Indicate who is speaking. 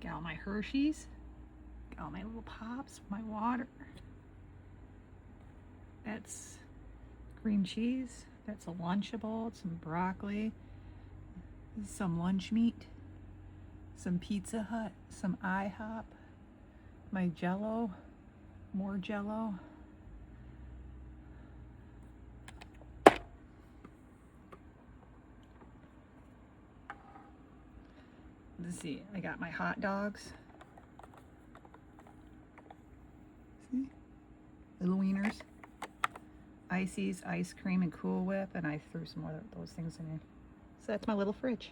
Speaker 1: Got all my Hershey's. Got all my little pops, my water. That's cream cheese. That's a Lunchable, some broccoli, some lunch meat, some Pizza Hut, some IHOP, my Jell-O, more Jell-O. Let's see, I got my hot dogs. See? Little wieners. Icy's, ice cream, and Cool Whip, and I threw some more of those things in there. So that's my little fridge.